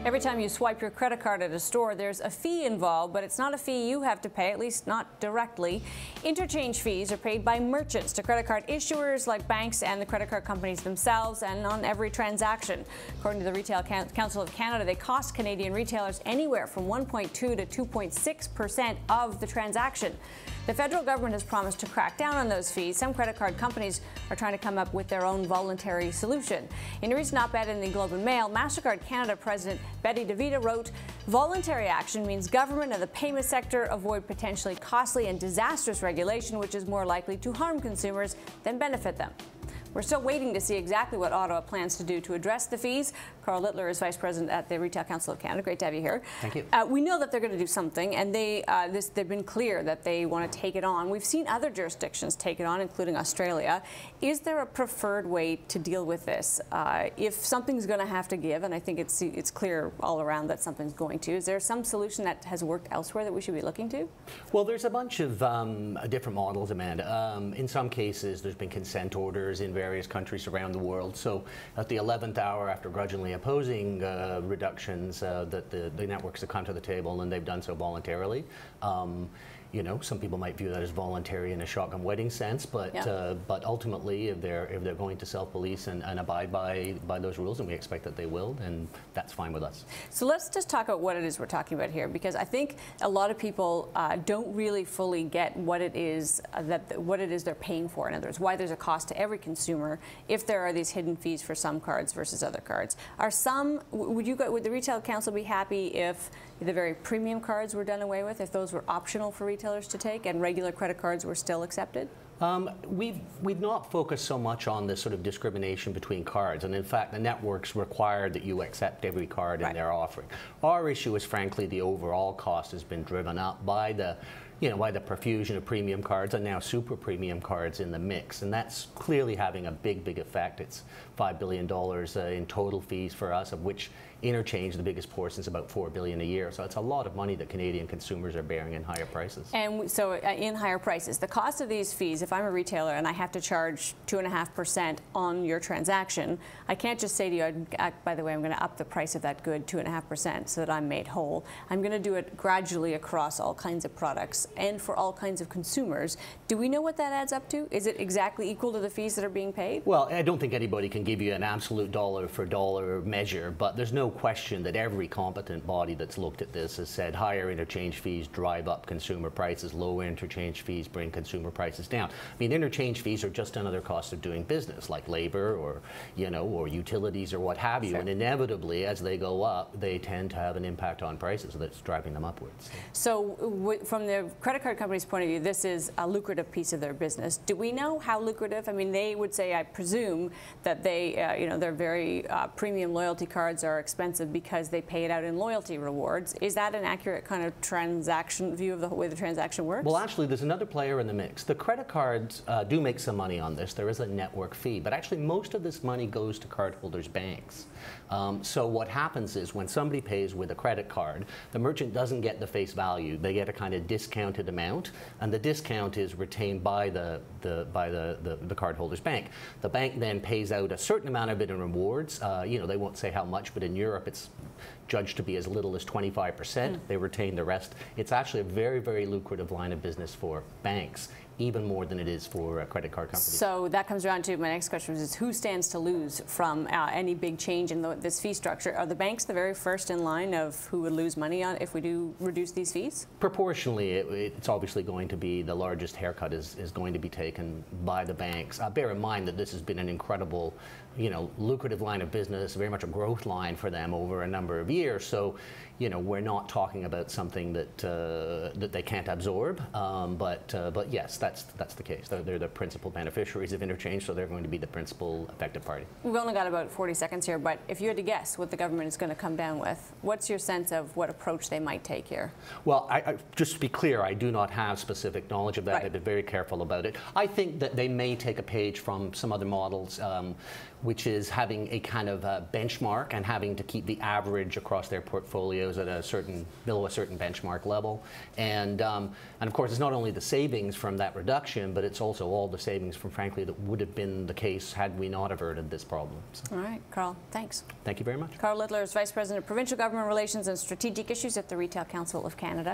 Every time you swipe your credit card at a store, there's a fee involved, but it's not a fee you have to pay, at least not directly. Interchange fees are paid by merchants to credit card issuers like banks and the credit card companies themselves, and on every transaction. According to the Retail Council of Canada, they cost Canadian retailers anywhere from 1.2 to 2.6% of the transaction. The federal government has promised to crack down on those fees. Some credit card companies are trying to come up with their own voluntary solution. In a recent op-ed in the Globe and Mail, MasterCard Canada President Betty DeVita wrote, "Voluntary action means government and the payment sector avoid potentially costly and disastrous regulation, which is more likely to harm consumers than benefit them." We're still waiting to see exactly what Ottawa plans to do to address the fees. Karl Littler is Vice President at the Retail Council of Canada. Great to have you here. Thank you. We know that they're going to do something, and they've been clear that they want to take it on. We've seen other jurisdictions take it on, including Australia. Is there a preferred way to deal with this? If something's going to have to give, and I think it's clear all around that something's going to, is there some solution that has worked elsewhere that we should be looking to? Well, there's a bunch of different models, Amanda. In some cases, there's been consent orders in various countries around the world. So at the 11th hour, after grudgingly opposing reductions, that the networks have come to the table, and they've done so voluntarily. You know, some people might view that as voluntary in a shotgun wedding sense, but but ultimately, if they're going to self-police and abide by those rules, and we expect that they will, then that's fine with us. So let's just talk about what it is we're talking about here, because I think a lot of people don't really fully get what it is they're paying for. In other words, why there's a cost to every consumer if there are these hidden fees for some cards versus other cards. Would the Retail Council be happy if the very premium cards were done away with, if those were optional for retailers to take and regular credit cards were still accepted? We've not focused so much on this sort of discrimination between cards, and in fact the networks require that you accept every card in their offering. Our issue is frankly the overall cost has been driven up by the profusion of premium cards and now super premium cards in the mix, and that's clearly having a big effect. It's $5 billion in total fees for us, of which interchange, the biggest portion, is about $4 billion a year. So it's a lot of money that Canadian consumers are bearing in higher prices. And so in higher prices, the cost of these fees, if I'm a retailer and I have to charge 2.5% on your transaction, I can't just say to you, by the way, I'm going to up the price of that good 2.5% so that I'm made whole. I'm going to do it gradually across all kinds of products and for all kinds of consumers. Do we know what that adds up to? Is it exactly equal to the fees that are being paid? Well, I don't think anybody can give you an absolute dollar for dollar measure, but there's no question that every competent body that's looked at this has said higher interchange fees drive up consumer prices, lower interchange fees bring consumer prices down. I mean, interchange fees are just another cost of doing business, like labor or, or utilities or what have you. Sure. And inevitably, as they go up, they tend to have an impact on prices that's driving them upwards. So from the credit card company's point of view, this is a lucrative piece of their business. Do we know how lucrative? I mean, they would say, I presume, that they, their very premium loyalty cards are expensive because they pay it out in loyalty rewards. Is that an accurate kind of transaction view of the way the transaction works? Well, actually, there's another player in the mix. The credit cards do make some money on this. There is a network fee, but actually most of this money goes to cardholders' banks. So what happens is when somebody pays with a credit card, the merchant doesn't get the face value. They get a kind of discounted amount, and the discount is retained by the cardholder's bank. The bank then pays out a certain amount of it in rewards. They won't say how much, but in Europe it's judged to be as little as 25%. They retain the rest. It's actually a very very line of business for banks, even more than it is for credit card companies. So that comes around to my next question, which is who stands to lose from any big change in this fee structure? Are the banks the very first in line of who would lose money on if we do reduce these fees? Proportionally, it's obviously going to be the largest haircut is going to be taken by the banks. Bear in mind that this has been an incredible, lucrative line of business, very much a growth line for them over a number of years. So, we're not talking about something that that they can't absorb. But yes, that's the case. They're the principal beneficiaries of interchange, so they're going to be the principal affected party. We've only got about 40 seconds here, but if you had to guess what the government is going to come down with, what's your sense of what approach they might take here? Well, just to be clear, I do not have specific knowledge of that. I've been very careful about it. I think that they may take a page from some other models, which is having a kind of a benchmark and having to keep the average across their portfolios at below a certain benchmark level. And of course, it's not only the savings from that that reduction, but it's also all the savings from, frankly, that would have been the case had we not averted this problem. So. All right, Karl, thanks. Thank you very much. Karl Littler is Vice President of Provincial Government Relations and Strategic Issues at the Retail Council of Canada.